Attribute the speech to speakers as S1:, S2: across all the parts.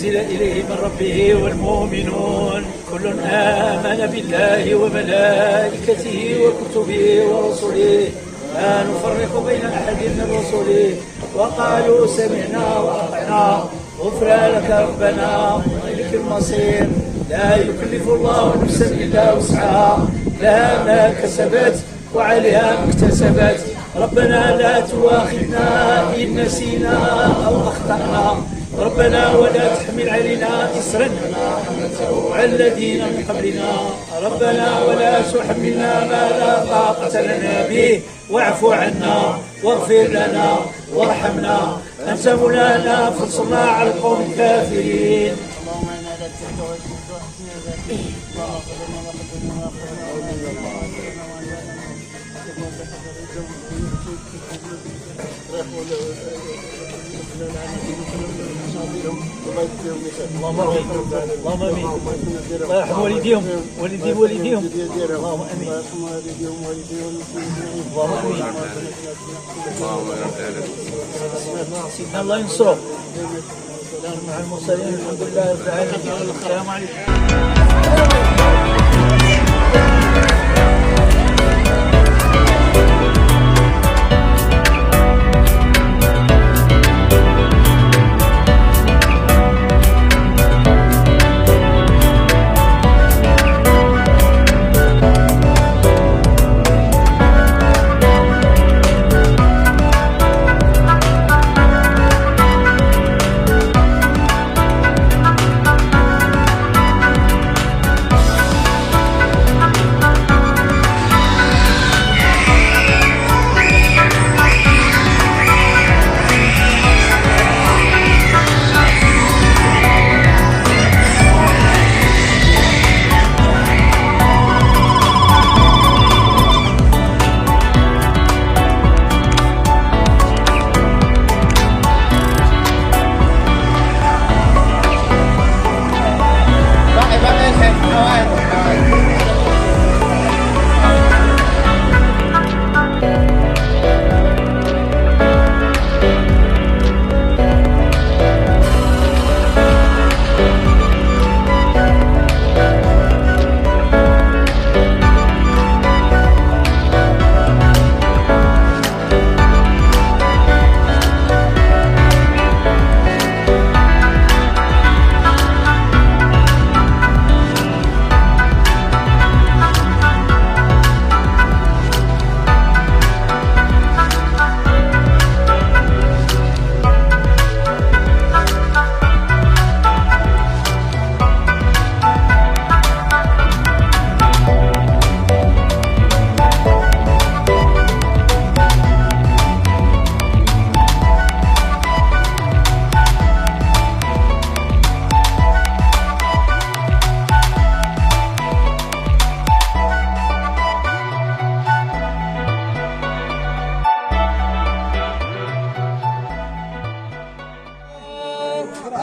S1: أنزل إليه من ربه والمؤمنون كل آمن بالله وملائكته وكتبه ورسله لا نفرق بين أحد من رسله وقالوا سمعنا وأطعنا غفرانك ربنا وإليك المصير. لا يكلف الله نفسا إلا وسعها لها ما كسبت وعليها ما اكتسبت. ربنا لا تؤاخذنا إن نسينا أو أخطأنا ربنا ولا تحمل علينا إصرا على الذين من قبلنا ربنا ولا تحملنا ما لا طاقة لنا به واعف عنا واغفر لنا وارحمنا أنت مولانا فانصرنا على القوم الكافرين. اللهم امين اللهم امين الله يرحم والديهم والديهم اللهم امين اللهم امين سيدنا الله ينصره مع المرسلين الحمد لله رب العالمين. السلام عليكم.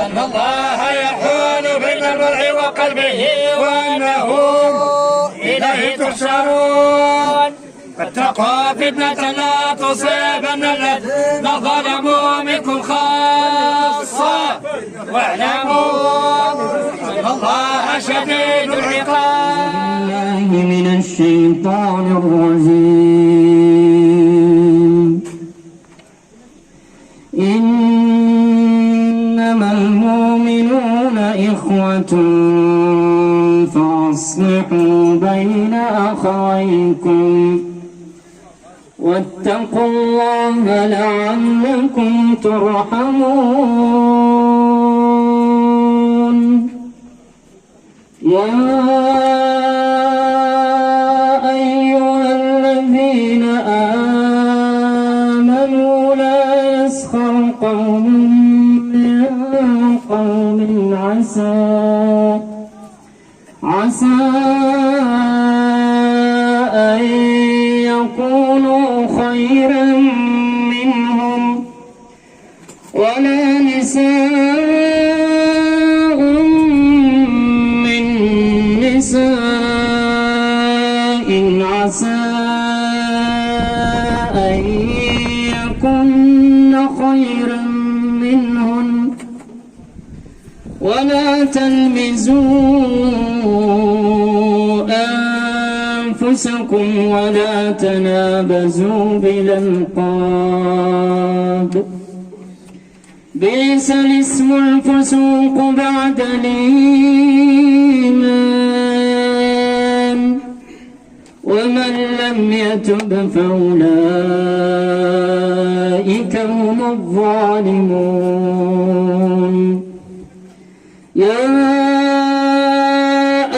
S2: أن الله يحول بين المرء وقلبه وأنه إليه تحشرون. فاتقوا فتنة لا تصيبن الذين ظلموا منكم خاصة واعلموا أن الله شديد العقاب.
S3: من الشيطان الرجيم. إنما المؤمنون إخوة فأصلحوا بين أخويكم واتقوا الله لعلكم ترحمون. يا أيها الذين آمنوا لا يسخر قوم من قوم عسى أن يكونوا خيرا منهم ولا نساء من نساء عسى أن يكن خيرا منهن ولا تلمزوا أنفسكم ولا تنابزوا بالألقاب بئس الاسم الفسوق بعد الإيمان ومن لم يتب فأولئك هم الظالمون يا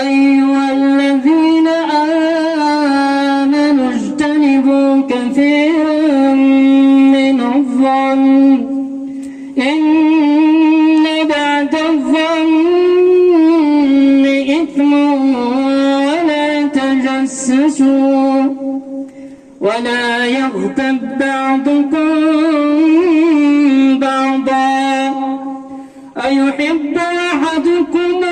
S3: أيها الذين آمنوا اجتنبوا كثيرا من الظن إن بعد الظن إثم ولا تجسسوا ولا يغتب بعضكم بعضا أيحب أحدكم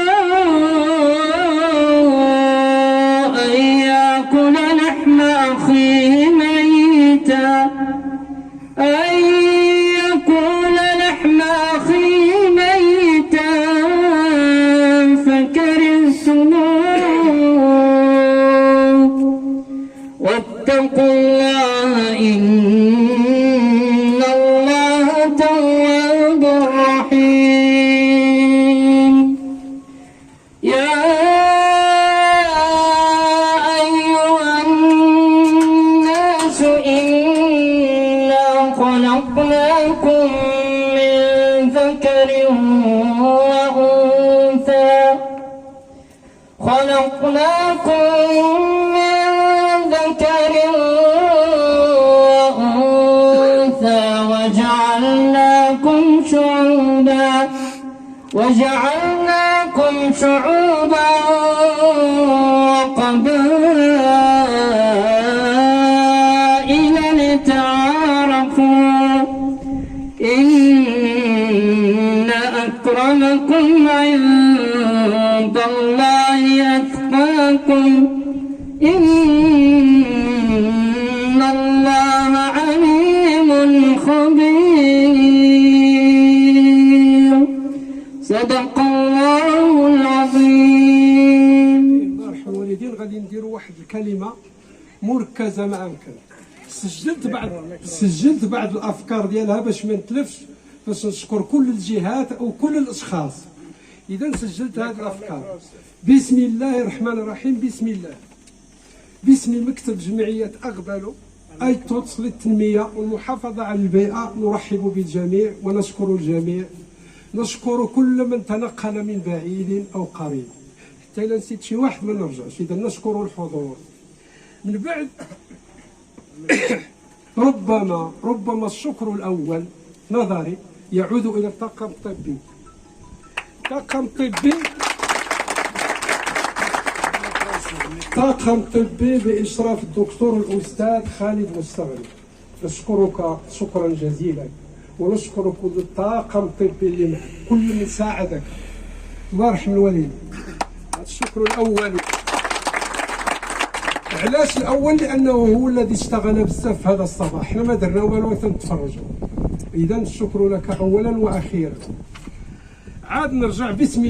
S3: أن يأكل لحم أخيه ميتا واتقوا الله إن الله تواب رحيم يا أيها الناس إنا خلقناكم من ذكر وأنثى وجعلناكم شعوبا وقبائل لتعارفوا إن أكرمكم عند الله أتقاكم إن الله عليم خبير صدق الله العظيم.
S4: مرحبا والدين. غادي نديروا واحد الكلمه مركزه ما امكن. سجلت بعض الافكار ديالها باش ما نتلفش، باش نشكر كل الجهات او كل الاشخاص. اذا سجلت هذه الافكار. بسم الله الرحمن الرحيم. باسم مكتب جمعيه اغبلو اي توتس للتنميه والمحافظه على البيئه نرحب بالجميع ونشكر الجميع. نشكر كل من تنقل من بعيد أو قريب، حتى إلا نسيت شي واحد ما نرجعش. إذا نشكر الحضور. من بعد ربما الشكر الأول نظري يعود إلى الطاقم الطبي. طاقم طبي بإشراف الدكتور الأستاذ خالد مستغرب. نشكرك شكرا جزيلا، ونشكر كل الطاقم الطبي اللي معك، كل من ساعدك. الله يرحم الوالدين. هذا الشكر الأول. علاش الأول؟ لأنه هو الذي اشتغل بزاف هذا الصباح، حنا ما درنا والو تنتفرجوا. إذا الشكر لك أولا وأخيرا. عاد نرجع باسم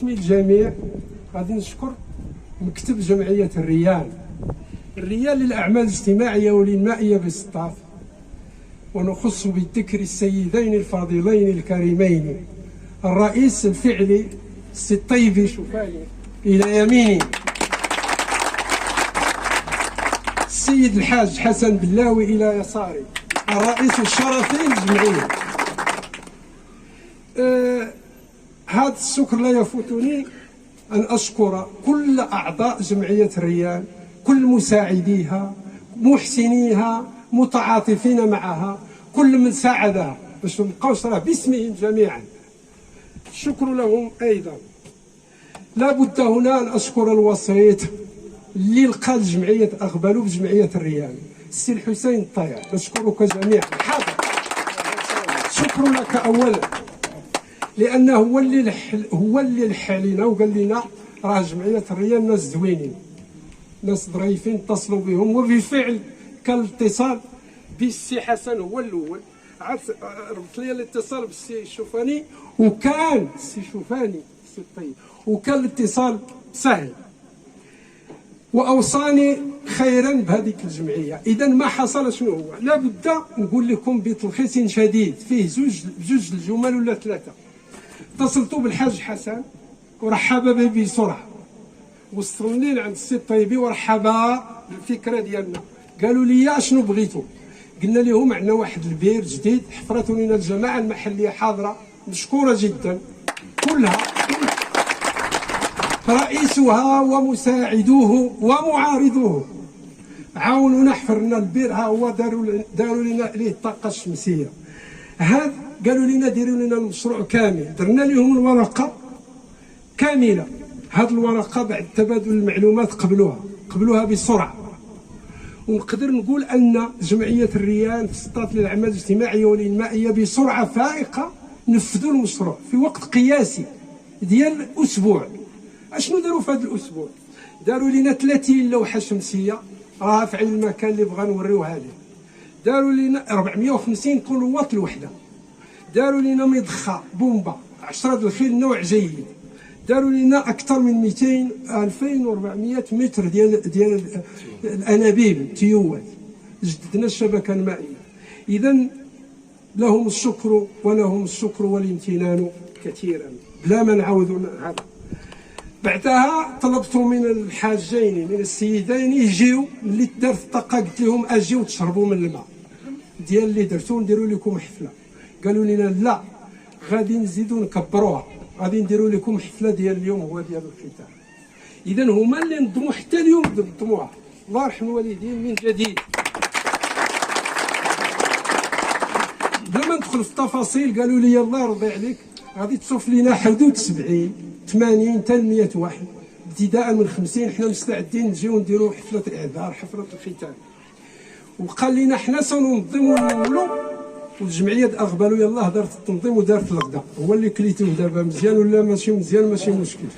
S4: الجميع. غادي نشكر مكتب جمعية الريان للأعمال الاجتماعية والإنمائية بالسطاف، ونخص بالذكر السيدين الفاضلين الكريمين الرئيس الفعلي السي الطيبي شوفاني إلى يميني، السيد الحاج حسن بلاوي إلى يساري، الرئيس الشرفي للجمعية. هذا الشكر لا يفوتني أن أشكر كل أعضاء جمعية الريان، كل مساعديها، محسنيها، متعاطفين معها، كل من ساعدها باش نبقاوش راه باسمهم جميعا. الشكر لهم أيضا. لا بد هنا أن أشكر الوسيط اللي لقى الجمعية أغبلو بجمعية الريان، السي الحسين الطيار. نشكرك جميعا. حاضر. شكر لك أولا، لأنه هو اللي لح علينا وقال لنا راه جمعية الريان ناس زوينين، ناس ظريفين، اتصلوا بهم، وبالفعل كان الاتصال بالسي حسن هو الأول، عاد ربط لي الاتصال بالسي الشوفاني، وكان السي شوفاني السي الطيب، وكان الاتصال سهل، واوصاني خيرا بهذيك الجمعيه. اذا ما حصل شنو هو؟ لابد نقول لكم بتلخيص شديد فيه جوج الجمل ولا ثلاثه. اتصلت بالحاج حسن ورحب به بسرعه، وصلني لعند السي الطيبي ورحبا بالفكره ديالنا. قالوا لي شنو بغيتوا؟ قلنا لهم عندنا واحد البير جديد حفرته لنا الجماعه المحليه حاضره مشكوره جدا كلها، رئيسها ومساعدوه ومعارضوه عاونونا حفرنا البير. ها هو داروا لنا عليه الطاقه الشمسيه. هذا قالوا لنا ديروا لنا المشروع كامل، درنا لهم الورقه كامله. هذه الورقه بعد تبادل المعلومات قبلوها بسرعه. ونقدر نقول ان جمعيه الريان في السلطات للاعمال الاجتماعيه والانمائيه بسرعه فائقه نفذوا المشروع في وقت قياسي ديال اسبوع. اشنو داروا في هذا الاسبوع؟ داروا لنا 30 لوحه شمسيه راها في عين المكان اللي بغا نوريوها ليه. داروا لنا 450 كيلووات الوحده. داروا لنا مضخه بومبا 10 الخيل نوع جيد. داروا لنا اكثر من 2400 متر ديال الانابيب تيوات. جددنا الشبكه المائيه. اذا لهم الشكر ولهم الشكر والامتنان كثيرا بلا ما نعاودوا هذا. بعدها طلبت من الحاجين من السيدين يجيو. اللي دارت الطاقه قلت لهم اجيو تشربوا من الماء ديال اللي درتو نديروا لكم حفله. قالوا لنا لا، غادي نزيدوا نكبروها، غادي نديروا لكم حفله ديال اليوم هو ديال الختام. اذا هما اللي نظموا حتى اليوم نظموها، الله يرحم الوالدين من جديد. بلا ما ندخل في التفاصيل قالوا لي الله يرضي عليك غادي تصوف لنا حدود 70 80 حتى 100 واحد ابتداء من 50. حنا مستعدين نجيو نديروا حفله الاعذار حفله الختام. وقال لنا حنا سننظموا الاولو، والجمعيه اغبلوا يلاه دارت التنظيم ودارت الغدا. هو اللي كليتوه دابا مزيان ولا ماشي مزيان ماشي مشكل.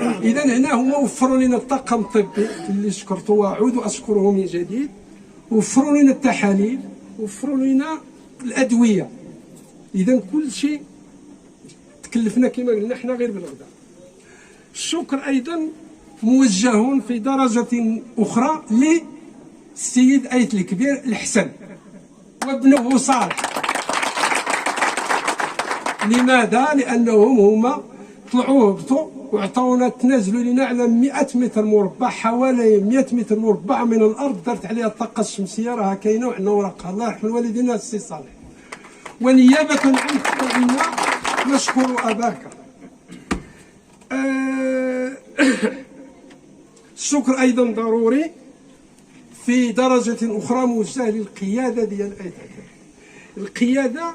S4: اذا هنا هما وفروا لنا الطاقم الطبي اللي شكرته واعود واشكره من جديد، وفروا لنا التحاليل، وفروا لنا الادويه. اذا كل شيء تكلفنا كما قلنا حنا غير بالغداء. الشكر ايضا موجه في درجه اخرى للسيد ايت الكبير الحسن وابنه صالح. لماذا؟ لانهم هما طلعوا هبطوا وعطاونا تنازلوا لنا على 100 متر مربع، حوالي 100 متر مربع من الارض دارت عليها الطاقه الشمسيه راها كاينه وعندنا ورقها. الله يرحم الوالدين السي صالح. ونيابه عنك فإنا نشكر اباك. الشكر ايضا ضروري في درجه اخرى موجهه للقياده ديال ايتك. القياده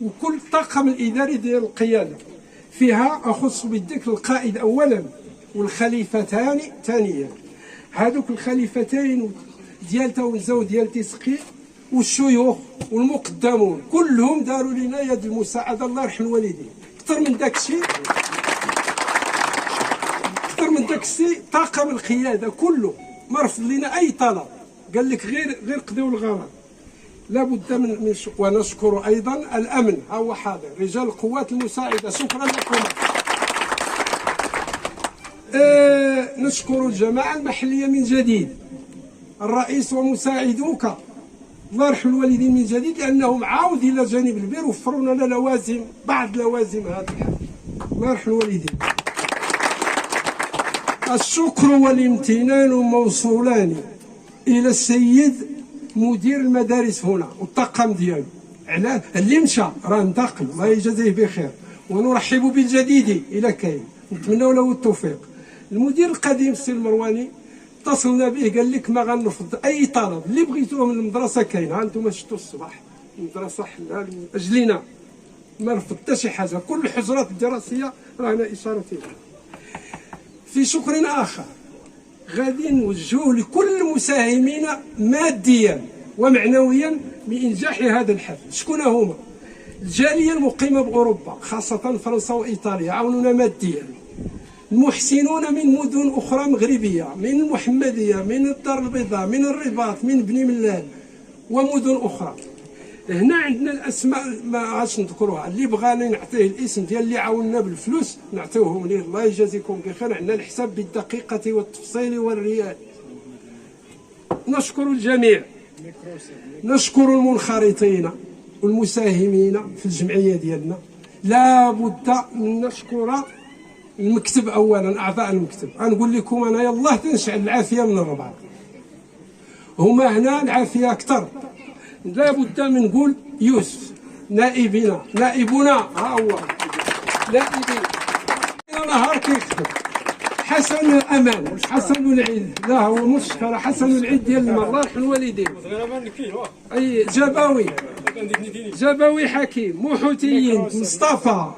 S4: وكل الطاقم الاداري ديال القياده فيها اخص بالذكر القائد اولا والخليفتان ثانيا. هذوك الخليفتين ديال تونزه وديال تسقي والشيوخ والمقدمون كلهم داروا لنا يد المساعده. الله يرحم الوالدين. اكثر من داك الشيء طاقم القياده كله ما رفض لنا اي طلب، قال لك غير قضيوا الغرض. لابد من ونشكر ايضا الامن، ها هو حاضر، رجال القوات المساعده، شكرا لكم. نشكر الجماعه المحليه من جديد، الرئيس ومساعدوك الله يرحم الوالدين من جديد، لانهم عاود الى جانب البير وفروا لنا لوازم، بعض لوازم هذا الحال. الله يرحم الوالدين. الشكر والامتنان موصولان الى السيد مدير المدارس هنا والطاقم ديالو على اللي مشى راه انتقل، الله يجازيه بخير، ونرحب بالجديد الى كاين، نتمنوا له التوفيق. المدير القديم السي المرواني اتصلنا به قال لك ما غنرفض اي طلب اللي بغيتوه من المدرسه كاين. ها انتم شفتوا الصباح المدرسه حلها من اجلنا، ما رفض حتى شي حاجه، كل الحجرات الدراسيه رانا اشاره لها. في شكر اخر غادي نوجهوه لكل المساهمين ماديا ومعنويا بانجاح هذا الحفل. شكون هما؟ الجاليه المقيمه باوروبا خاصه فرنسا وايطاليا عاونونا ماديا، المحسنون من مدن اخرى مغربيه، من المحمديه، من الدار البيضاء، من الرباط، من بني ملال، ومدن أخرى. هنا عندنا الأسماء ما عادش نذكروها، اللي بغانا نعطيه الاسم ديال اللي عاوننا بالفلوس نعطيوهم ليه، الله يجازيكم بخير. عندنا الحساب بالدقيقة والتفصيل والريال. نشكر الجميع، نشكر المنخرطين والمساهمين في الجمعية ديالنا. لا بد من نشكر المكتب أولا، أعضاء المكتب. غنقول لكم أنا يلاه تنشعل العافية من الرباط، هما هنا العافية أكثر. لا بد من نقول يوسف نائبنا ها هو نائبين نهار كيكتب. حسن الأمان، حسن العيد، لا هو مشكرة حسن العيد ديال الله يرحم الوالدين. أي جباوي حكيم، محوتيين،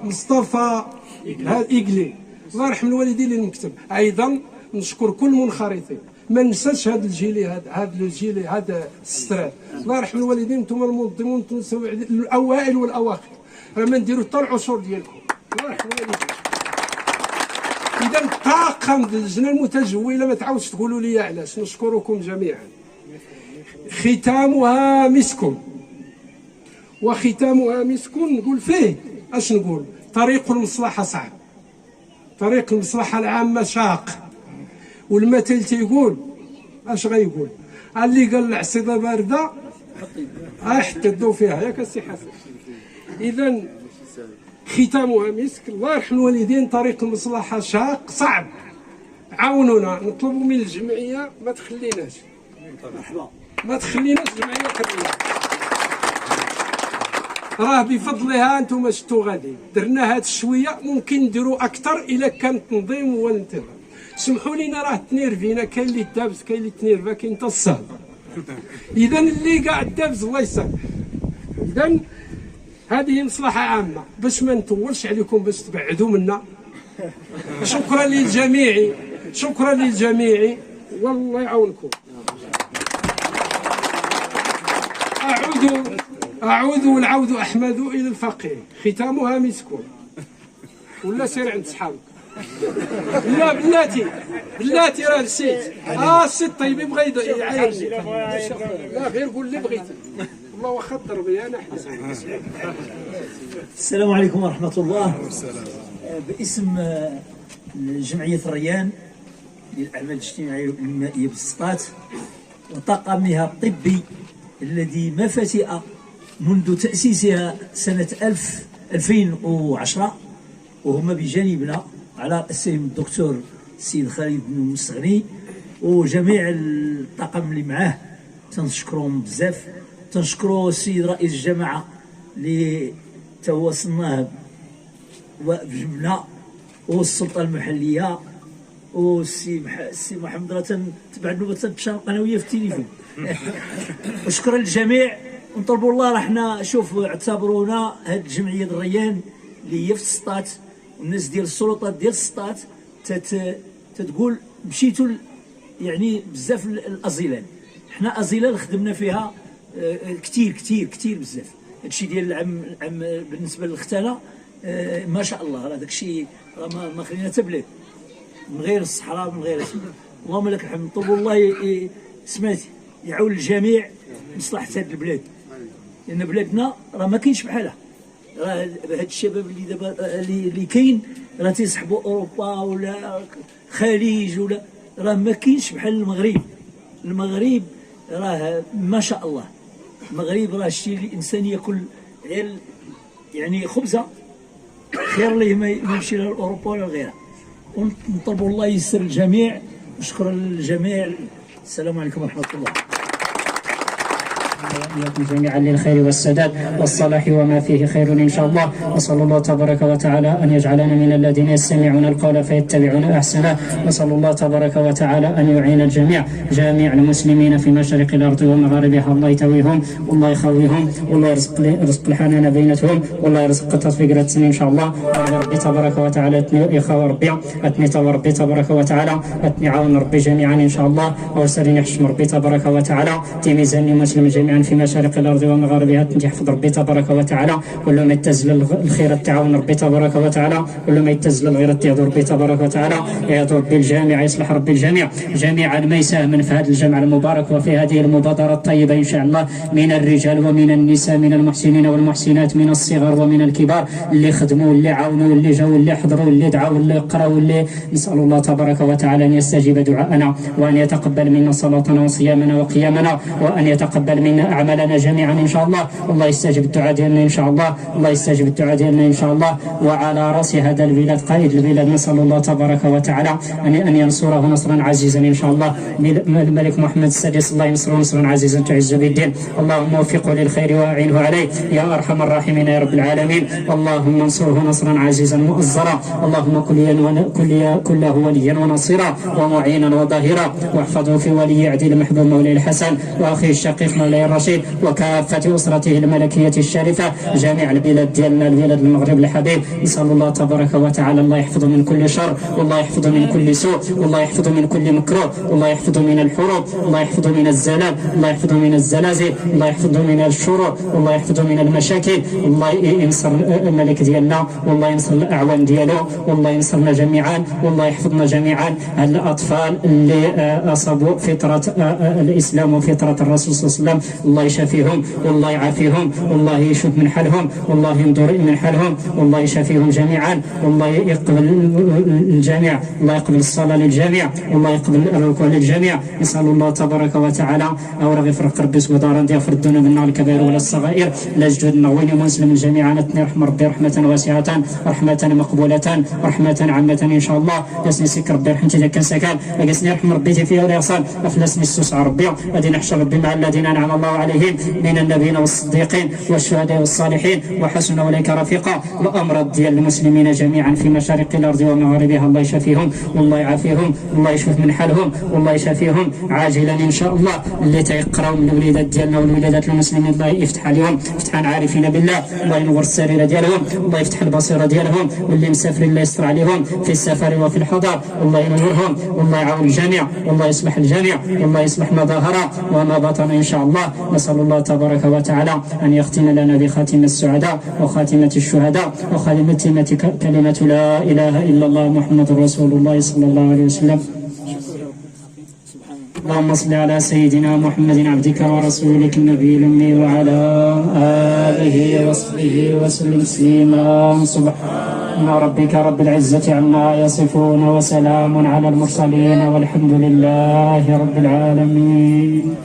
S4: مصطفى إيقلي، الله يرحم الوالدين للمكتب. أيضا نشكر كل منخرطين، ما ننساش هذا الجيلي، هذا السترات، الله يرحم الوالدين. انتم المنظمون الاوائل والاواخر، راه ما نديروا حتى العشور ديالكم، الله يرحم الوالدين. اذا طاقم اللجنه المتجوله ما تعاودش تقولوا لي علاش. نشكركم جميعا. ختامها مسك، وختامها مسك نقول فيه اش نقول؟ طريق المصلحه صعب، طريق المصلحه العامه شاق. والمثل تيقول اش غيقول؟ اللي قال العصيده بارده حتى الضو فيها، ياك السي حسن. اذا ختامها مسك، الله يرحم الوالدين. طريق المصلحه شاق صعب، عاونونا. نطلبوا من الجمعيه ما تخليناش جمعيه كبيره، راه بفضلها انتم شفتوا غادي درنا هاد شويه، ممكن نديروا اكثر الا كان تنظيم والانتظام. سمحوا لينا راه تنيرفينا، كاين اللي دابز، كاين اللي تنيرفا، كاين حتى الصهد. اذا اللي قاعد دابز الله يسامح. اذا هذه مصلحه عامه، باش ما نطولش عليكم باش تبعدوا منا. شكرا للجميع، والله يعاونكم. اعود والعود احمد الى الفقيه، ختامها مسك. ولا سير عند صحابك. لا بلاتي راه نسيت. السي طيب بغى يعايرني، لا غير قول اللي بغيتي، والله واخا تضربي انا حسن.
S5: السلام عليكم ورحمة الله. باسم جمعية الريان للأعمال الاجتماعية والإنمائية بالسقاط وطاقمها الطبي الذي ما فتئ منذ تأسيسها سنة 2010، وهم بجانبنا على رأسهم الدكتور السيد خالد بن المستغني وجميع الطاقم اللي معاه، تنشكرهم بزاف. تنشكروا السيد رئيس الجماعة اللي تواصلناه بجنبنا، والسلطة المحلية، والسي محمد راه تبع النوبة تنتشارك انا وياه في التليفون. وشكرا للجميع، ونطلبوا الله راه حنا شوف اعتبرونا هاد الجمعية الريان اللي هي في السطات، والناس ديال السلطات ديال السطات تتقول مشيتوا يعني بزاف الازيلان. حنا ازيلان خدمنا فيها كثير بزاف. هادشي ديال العام بالنسبه للختانه ما شاء الله، راه داكشي راه ما خلينا حتى بلاد من غير الصحراء من غير اللهم لك الحمد. نطلبوا الله سمعتي يعاون الجميع مصلحه هاد البلاد، لان بلادنا راه ما كاينش بحالها. راه هاد الشباب اللي دابا اللي كاين راه تيصحبوا اوروبا ولا خليج ولا، راه ما كاينش بحال المغرب. المغرب راه ما شاء الله، المغرب راه شتي الانسان ياكل غير يعني خبزه خير ليه ما يمشي لاوروبا ولا غيرها. ونطلبوا الله ييسر الجميع، وشكرا للجميع. السلام عليكم ورحمه الله.
S6: وإياكم جميعا للخير والسداد والصلاح وما فيه خير إن شاء الله. وصلى الله تبارك وتعالى أن يجعلنا من الذين يستمعون القول فيتبعون أحسنه. وصلى الله تبارك وتعالى أن يعين الجميع، جميع المسلمين في مشارق الأرض ومغاربها، الله يتويهم والله يخويهم والله يرزق الحنان بينتهم والله يرزق التطبيق السنين إن شاء الله. ربي تبارك وتعالى يخاو ربي أتني ربي تبارك وتعالى أتني عاون ربي جميعا إن شاء الله. وسرني حشم ربي تبارك وتعالى تيميزني مسلم جميعا جميعا في مشارق الارض ومغاربها تحفظ ربي تبارك وتعالى، كل ما يتزل الخير التعاون ربي تبارك وتعالى، كل ما يتزل الغير يهدو ربي تبارك وتعالى، يهدو ربي الجامع، يصلح ربي الجميع جميعا ما يساهم في هذا الجمع المبارك وفي هذه المبادرة الطيبة إن شاء الله من الرجال ومن النساء، من المحسنين والمحسنات، من الصغار ومن الكبار، اللي خدموا واللي عاونوا واللي جاوا واللي حضروا واللي دعوا واللي قرأوا واللي نسأل الله تبارك وتعالى أن يستجيب دعاءنا وأن يتقبل منا صلاتنا وصيامنا وقيامنا وأن يتقبل منا أعمالنا جميعا إن شاء الله. الله يستجيب الدعاء ديالنا إن شاء الله، الله يستجيب الدعاء ديالنا إن شاء الله. وعلى رأس هذا البلاد قائد البلاد نسأل الله تبارك وتعالى أن ينصره نصرا عزيزا إن شاء الله. الملك محمد السادس الله ينصره نصرا عزيزا تعز بالدين. اللهم وفقه للخير وأعينه عليه يا أرحم الراحمين يا رب العالمين. اللهم انصره نصرا عزيزا مؤزرا. اللهم كن له وليا ونصيرا ومعينا وظاهرا، واحفظه في ولي عدل محبوب مولاي الحسن وأخيه الشقيق مولاي الرشيد وكافة أسرته الملكية الشريفة، جميع البلاد ديالنا البلاد المغرب الحبيب. نسأل الله تبارك وتعالى الله يحفظه من كل شر، والله يحفظه من كل سوء، والله يحفظه من كل مكروه، والله يحفظه من الحروب، الله يحفظه من الزلال، الله يحفظه من الزلازل، الله يحفظه من الشرور، والله يحفظه من المشاكل. الله ينصر الملك ديالنا، والله ينصر الأعوان ديالو، والله ينصرنا جميعا، والله يحفظنا جميعا. الأطفال اللي أصابوا فطرة الإسلام وفطرة الرسول صلى الله عليه وسلم الله يشافيهم والله يعافيهم والله يشوف من حالهم والله ينظر من حالهم والله يشافيهم جميعا، والله يقبل الجميع، الله يقبل الصلاة للجميع، والله يقبل الركوع للجميع. نسأل الله تبارك وتعالى أورغ يفرق ربي سودارا يغفر الذنوب منا الكبائر ولا الصغائر لا جدود النغوين مسلم الجميع نتني رحمة ربي رحمة واسعة رحمة مقبولة رحمة عامة إن شاء الله. يسني سيك ربي رحمتي إذا كان سكان يسني رحمة ربي فيها ولا يصل أفلسني السوسع ربي أدي نحشر ربي مع الذين أنعم الله عليهم من النبيين والصديقين والشهداء والصالحين وحسن أولئك رفيقا. الأمراض ديال المسلمين جميعا في مشارق الأرض ومغاربها الله يشافيهم والله يعافيهم والله يشوف من حالهم والله يشافيهم عاجلا إن شاء الله. اللي تيقراو من الوليدات ديالنا والوليدات المسلمين الله يفتح عليهم فتحا عارفين بالله، الله ينور السريره ديالهم، الله يفتح البصيره ديالهم، واللي مسافرين الله يستر عليهم في السفر وفي الحضر الله ينورهم والله يعاون الجميع والله يصلح الجميع والله يصلح ما ظهر وما بطن إن شاء الله. نسأل الله تبارك وتعالى أن يختم لنا بخاتمة السعداء وخاتمة الشهداء وخاتمة كلمة لا إله إلا الله محمد رسول الله صلى الله عليه وسلم. اللهم صل على سيدنا محمد عبدك ورسولك النبي الأمي وعلى آله وصحبه وسلم تسليما. سبحان ربك رب العزة عما يصفون وسلام على المرسلين والحمد لله رب العالمين.